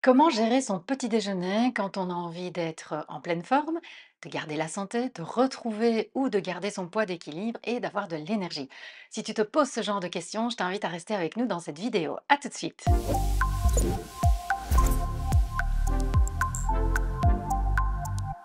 Comment gérer son petit déjeuner quand on a envie d'être en pleine forme, de garder la santé, de retrouver ou de garder son poids d'équilibre et d'avoir de l'énergie? Si tu te poses ce genre de questions, je t'invite à rester avec nous dans cette vidéo. À tout de suite!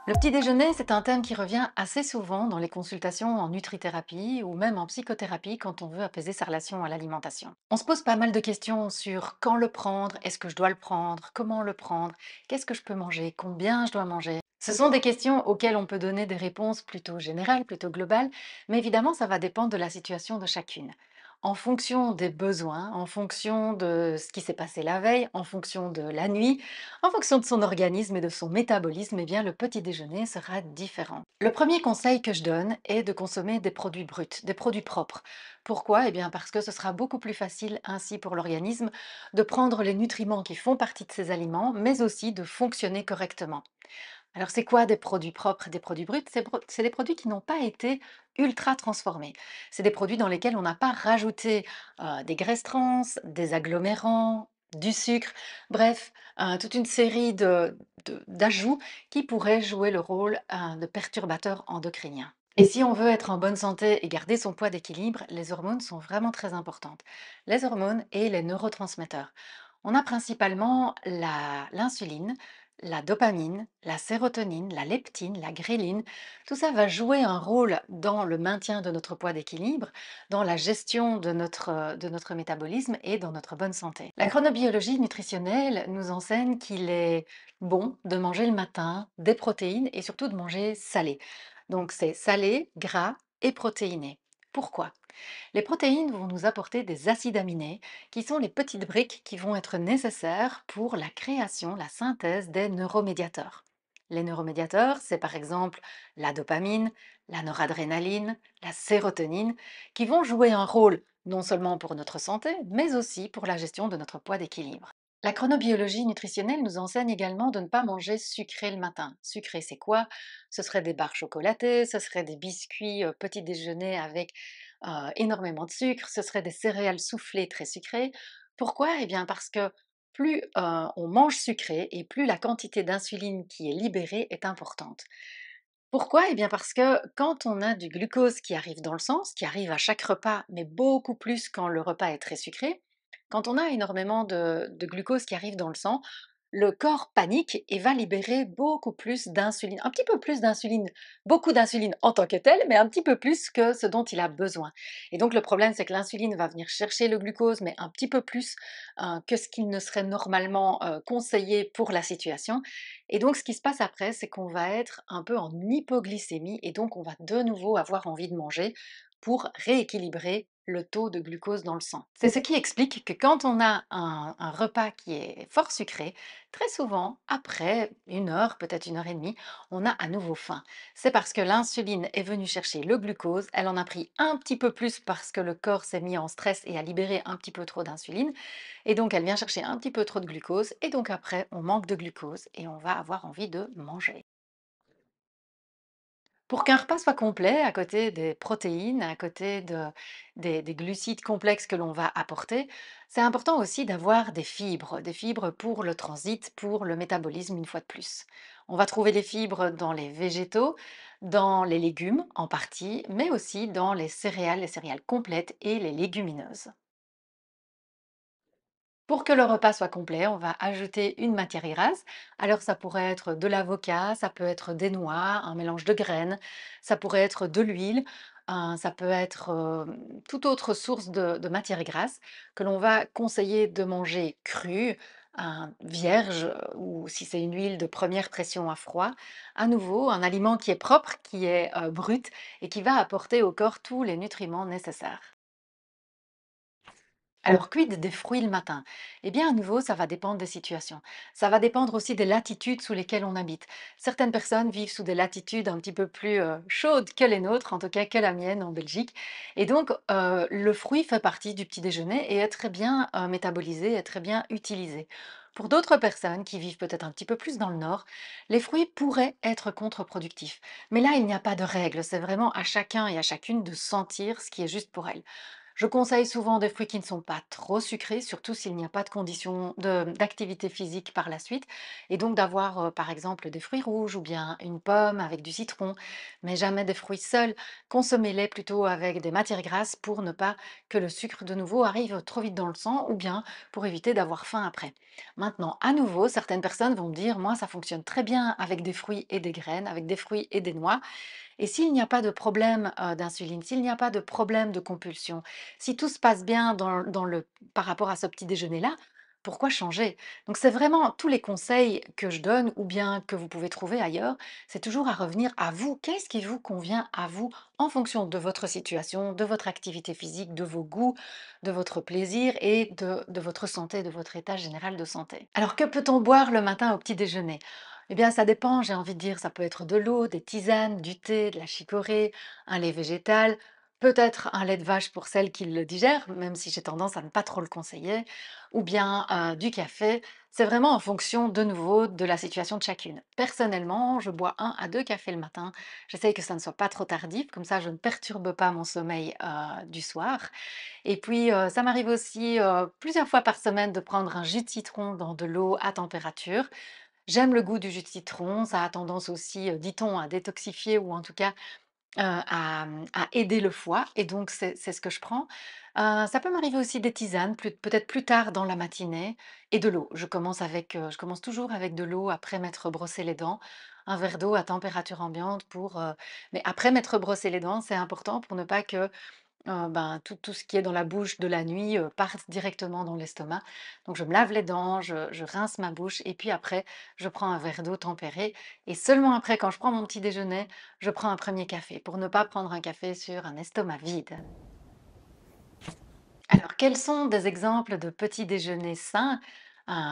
Le petit déjeuner, c'est un thème qui revient assez souvent dans les consultations en nutrithérapie ou même en psychothérapie quand on veut apaiser sa relation à l'alimentation. On se pose pas mal de questions sur quand le prendre, est-ce que je dois le prendre, comment le prendre, qu'est-ce que je peux manger, combien je dois manger. Ce sont des questions auxquelles on peut donner des réponses plutôt générales, plutôt globales, mais évidemment, ça va dépendre de la situation de chacune. En fonction des besoins, en fonction de ce qui s'est passé la veille, en fonction de la nuit, en fonction de son organisme et de son métabolisme, eh bien, le petit déjeuner sera différent. Le premier conseil que je donne est de consommer des produits bruts, des produits propres. Pourquoi? Eh bien, parce que ce sera beaucoup plus facile ainsi pour l'organisme de prendre les nutriments qui font partie de ces aliments, mais aussi de fonctionner correctement. Alors, c'est quoi des produits propres et des produits bruts? C'est des produits qui n'ont pas été ultra transformés. C'est des produits dans lesquels on n'a pas rajouté des graisses trans, des agglomérants, du sucre, bref, toute une série d'ajouts qui pourraient jouer le rôle de perturbateurs endocriniens. Et si on veut être en bonne santé et garder son poids d'équilibre, les hormones sont vraiment très importantes. Les hormones et les neurotransmetteurs. On a principalement l'insuline, la dopamine, la sérotonine, la leptine, la gréline. Tout ça va jouer un rôle dans le maintien de notre poids d'équilibre, dans la gestion de notre métabolisme et dans notre bonne santé. La chronobiologie nutritionnelle nous enseigne qu'il est bon de manger le matin des protéines et surtout de manger salé. Donc c'est salé, gras et protéiné. Pourquoi? Les protéines vont nous apporter des acides aminés qui sont les petites briques qui vont être nécessaires pour la création, la synthèse des neuromédiateurs. Les neuromédiateurs, c'est par exemple la dopamine, la noradrénaline, la sérotonine, qui vont jouer un rôle non seulement pour notre santé, mais aussi pour la gestion de notre poids d'équilibre. La chronobiologie nutritionnelle nous enseigne également de ne pas manger sucré le matin. Sucré, c'est quoi? Ce serait des barres chocolatées, ce serait des biscuits petit déjeuner avec énormément de sucre, ce serait des céréales soufflées très sucrées. Pourquoi? Eh bien parce que plus on mange sucré et plus la quantité d'insuline qui est libérée est importante. Pourquoi? Eh bien parce que quand on a du glucose qui arrive dans le sang, ce qui arrive à chaque repas, mais beaucoup plus quand le repas est très sucré, quand on a énormément de glucose qui arrive dans le sang, le corps panique et va libérer beaucoup plus d'insuline, un petit peu plus d'insuline, beaucoup d'insuline en tant que telle, mais un petit peu plus que ce dont il a besoin. Et donc le problème, c'est que l'insuline va venir chercher le glucose, mais un petit peu plus que ce qu'il ne serait normalement conseillé pour la situation. Et donc ce qui se passe après, c'est qu'on va être un peu en hypoglycémie et donc on va de nouveau avoir envie de manger pour rééquilibrer le taux de glucose dans le sang. C'est ce qui explique que quand on a un repas qui est fort sucré, très souvent, après une heure, peut-être une heure et demie, on a à nouveau faim. C'est parce que l'insuline est venue chercher le glucose, elle en a pris un petit peu plus parce que le corps s'est mis en stress et a libéré un petit peu trop d'insuline, et donc elle vient chercher un petit peu trop de glucose, et donc après on manque de glucose et on va avoir envie de manger. Pour qu'un repas soit complet, à côté des protéines, à côté des glucides complexes que l'on va apporter, c'est important aussi d'avoir des fibres pour le transit, pour le métabolisme une fois de plus. On va trouver les fibres dans les végétaux, dans les légumes en partie, mais aussi dans les céréales complètes et les légumineuses. Pour que le repas soit complet, on va ajouter une matière grasse. Alors ça pourrait être de l'avocat, ça peut être des noix, un mélange de graines, ça pourrait être de l'huile, ça peut être toute autre source de matière grasse que l'on va conseiller de manger crue, vierge, ou si c'est une huile de première pression à froid. À nouveau, un aliment qui est propre, qui est brut et qui va apporter au corps tous les nutriments nécessaires. Alors, quid des fruits le matin? Eh bien, à nouveau, ça va dépendre des situations. Ça va dépendre aussi des latitudes sous lesquelles on habite. Certaines personnes vivent sous des latitudes un petit peu plus chaudes que les nôtres, en tout cas que la mienne en Belgique. Et donc, le fruit fait partie du petit déjeuner et est très bien métabolisé, est très bien utilisé. Pour d'autres personnes qui vivent peut-être un petit peu plus dans le nord, les fruits pourraient être contre-productifs. Mais là, il n'y a pas de règle. C'est vraiment à chacun et à chacune de sentir ce qui est juste pour elle. Je conseille souvent des fruits qui ne sont pas trop sucrés, surtout s'il n'y a pas de conditions d'activité physique par la suite. Et donc d'avoir par exemple des fruits rouges ou bien une pomme avec du citron, mais jamais des fruits seuls. Consommez-les plutôt avec des matières grasses pour ne pas que le sucre de nouveau arrive trop vite dans le sang ou bien pour éviter d'avoir faim après. Maintenant, à nouveau, certaines personnes vont me dire, moi ça fonctionne très bien avec des fruits et des graines, avec des fruits et des noix. Et s'il n'y a pas de problème, d'insuline, s'il n'y a pas de problème de compulsion, si tout se passe bien par rapport à ce petit déjeuner-là, pourquoi changer? Donc c'est vraiment tous les conseils que je donne ou bien que vous pouvez trouver ailleurs, c'est toujours à revenir à vous. Qu'est-ce qui vous convient à vous en fonction de votre situation, de votre activité physique, de vos goûts, de votre plaisir et de votre santé, de votre état général de santé. Alors que peut-on boire le matin au petit déjeuner? Eh bien, ça dépend, j'ai envie de dire, ça peut être de l'eau, des tisanes, du thé, de la chicorée, un lait végétal, peut-être un lait de vache pour celles qui le digèrent, même si j'ai tendance à ne pas trop le conseiller, ou bien du café. C'est vraiment en fonction, de nouveau, de la situation de chacune. Personnellement, je bois 1 à 2 cafés le matin. J'essaye que ça ne soit pas trop tardif, comme ça je ne perturbe pas mon sommeil du soir. Et puis, ça m'arrive aussi plusieurs fois par semaine de prendre un jus de citron dans de l'eau à température. J'aime le goût du jus de citron, ça a tendance aussi, dit-on, à détoxifier ou en tout cas, à aider le foie et donc c'est ce que je prends. Ça peut m'arriver aussi des tisanes, peut-être plus tard dans la matinée et de l'eau. Je commence toujours avec de l'eau après m'être brossé les dents, un verre d'eau à température ambiante mais après m'être brossé les dents, c'est important pour ne pas que ben, tout ce qui est dans la bouche de la nuit, parte directement dans l'estomac. Donc je me lave les dents, je rince ma bouche et puis après, je prends un verre d'eau tempéré et seulement après, quand je prends mon petit déjeuner, je prends un premier café pour ne pas prendre un café sur un estomac vide. Alors, quels sont des exemples de petits déjeuners sains?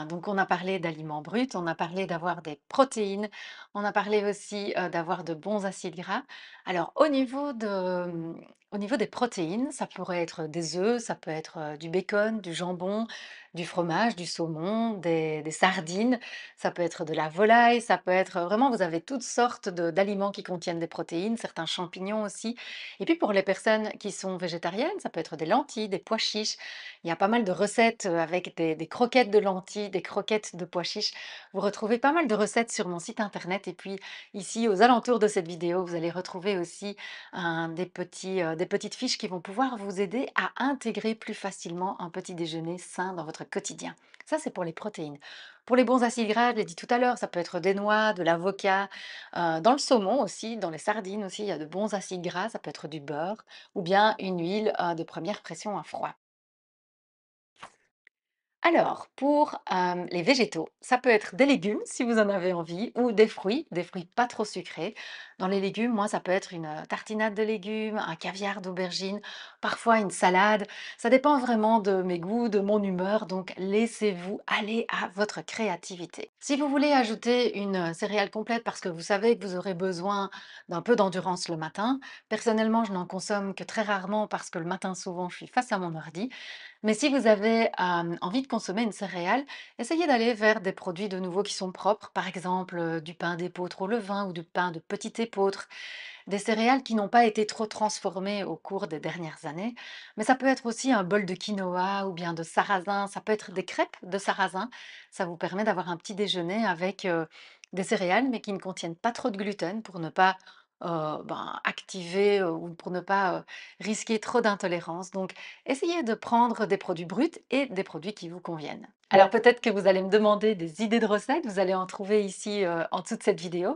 Donc, on a parlé d'aliments bruts, on a parlé d'avoir des protéines, on a parlé aussi d'avoir de bons acides gras. Alors, au niveau des protéines, ça pourrait être des œufs, ça peut être du bacon, du jambon, du fromage, du saumon, des sardines, ça peut être de la volaille, ça peut être vraiment, vous avez toutes sortes d'aliments qui contiennent des protéines, certains champignons aussi. Et puis pour les personnes qui sont végétariennes, ça peut être des lentilles, des pois chiches. Il y a pas mal de recettes avec des croquettes de lentilles, des croquettes de pois chiches. Vous retrouvez pas mal de recettes sur mon site internet. Et puis ici, aux alentours de cette vidéo, vous allez retrouver aussi des petites fiches qui vont pouvoir vous aider à intégrer plus facilement un petit déjeuner sain dans votre quotidien. Ça, c'est pour les protéines. Pour les bons acides gras, je l'ai dit tout à l'heure, ça peut être des noix, de l'avocat, dans le saumon aussi, dans les sardines aussi, il y a de bons acides gras, ça peut être du beurre ou bien une huile, de première pression à froid. Alors, pour, les végétaux, ça peut être des légumes si vous en avez envie ou des fruits pas trop sucrés. Dans les légumes, moi, ça peut être une, tartinade de légumes, un caviar d'aubergine, parfois une salade. Ça dépend vraiment de mes goûts, de mon humeur, donc laissez-vous aller à votre créativité. Si vous voulez ajouter une, céréale complète parce que vous savez que vous aurez besoin d'un peu d'endurance le matin, personnellement, je n'en consomme que très rarement parce que le matin, souvent, je suis face à mon ordi. Mais si vous avez, envie de consommer une céréale, essayez d'aller vers des produits de nouveau qui sont propres, par exemple, du pain d'épeautre au levain ou du pain de petit épeautre, des céréales qui n'ont pas été trop transformées au cours des dernières années. Mais ça peut être aussi un bol de quinoa ou bien de sarrasin, ça peut être des crêpes de sarrasin. Ça vous permet d'avoir un petit déjeuner avec, des céréales, mais qui ne contiennent pas trop de gluten pour ne pas, activer, ou pour ne pas, risquer trop d'intolérance. Donc essayez de prendre des produits bruts et des produits qui vous conviennent. Alors peut-être que vous allez me demander des idées de recettes, vous allez en trouver ici, en dessous de cette vidéo.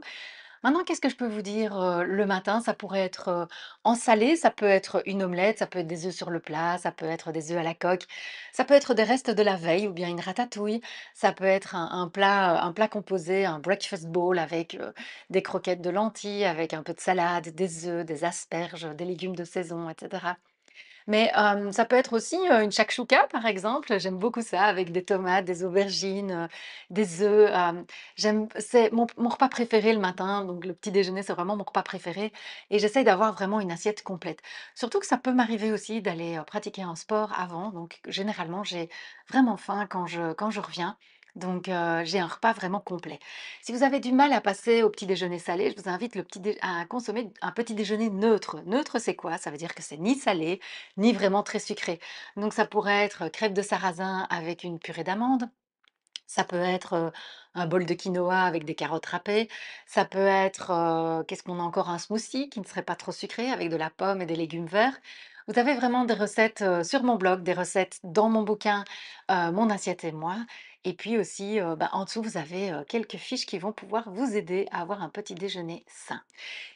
Maintenant, qu'est-ce que je peux vous dire, le matin? Ça pourrait être, en salé, ça peut être une omelette, ça peut être des œufs sur le plat, ça peut être des œufs à la coque, ça peut être des restes de la veille ou bien une ratatouille, ça peut être un plat composé, un breakfast bowl avec, des croquettes de lentilles, avec un peu de salade, des œufs, des asperges, des légumes de saison et cetera. Mais, ça peut être aussi, une shakshuka par exemple, j'aime beaucoup ça avec des tomates, des aubergines, des œufs, c'est mon repas préféré le matin, donc le petit déjeuner, c'est vraiment mon repas préféré et j'essaye d'avoir vraiment une assiette complète. Surtout que ça peut m'arriver aussi d'aller, pratiquer un sport avant, donc généralement, j'ai vraiment faim quand je reviens. Donc, j'ai un repas vraiment complet. Si vous avez du mal à passer au petit déjeuner salé, je vous invite à consommer un petit déjeuner neutre. Neutre, c'est quoi? Ça veut dire que c'est ni salé, ni vraiment très sucré. Donc ça pourrait être crêpes de sarrasin avec une purée d'amandes. Ça peut être, un bol de quinoa avec des carottes râpées. Ça peut être, qu'est-ce qu'on a encore? Un smoothie qui ne serait pas trop sucré avec de la pomme et des légumes verts. Vous avez vraiment des recettes, sur mon blog, des recettes dans mon bouquin, Mon assiette et moi. Et puis aussi, en dessous, vous avez, quelques fiches qui vont pouvoir vous aider à avoir un petit déjeuner sain.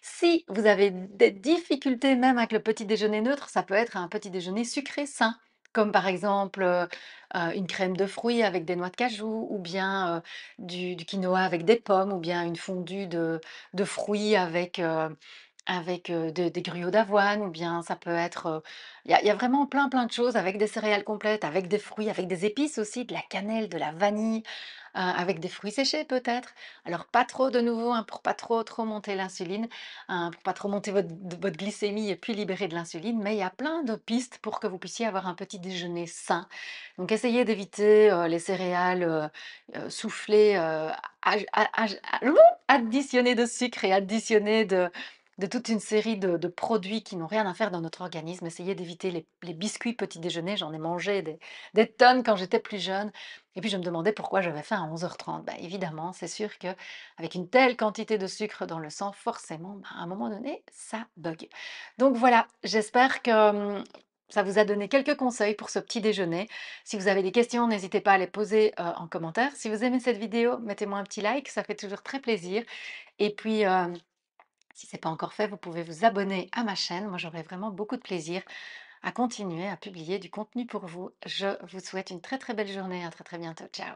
Si vous avez des difficultés même avec le petit déjeuner neutre, ça peut être un petit déjeuner sucré sain, comme par exemple, une crème de fruits avec des noix de cajou ou bien, du quinoa avec des pommes ou bien une fondue de fruits avec des gruaux d'avoine ou bien ça peut être, il y a vraiment plein de choses avec des céréales complètes, avec des fruits, avec des épices aussi, de la cannelle, de la vanille, avec des fruits séchés peut-être. Alors pas trop de nouveau, hein, pour pas trop monter l'insuline, hein, pour pas trop monter votre glycémie et puis libérer de l'insuline, mais il y a plein de pistes pour que vous puissiez avoir un petit déjeuner sain. Donc essayez d'éviter, les céréales, soufflées, additionnées de sucre et additionnées de toute une série de produits qui n'ont rien à faire dans notre organisme. Essayez d'éviter les biscuits petit déjeuner, j'en ai mangé des tonnes quand j'étais plus jeune et puis je me demandais pourquoi j'avais faim à 11h30. Bah, évidemment, c'est sûr qu'avec une telle quantité de sucre dans le sang, forcément, à un moment donné, ça bug. Donc voilà, j'espère que, ça vous a donné quelques conseils pour ce petit déjeuner. Si vous avez des questions, n'hésitez pas à les poser, en commentaire. Si vous aimez cette vidéo, mettez-moi un petit like, ça fait toujours très plaisir et puis, si ce n'est pas encore fait, vous pouvez vous abonner à ma chaîne. Moi, j'aurai vraiment beaucoup de plaisir à continuer à publier du contenu pour vous. Je vous souhaite une très très belle journée. À très très bientôt. Ciao.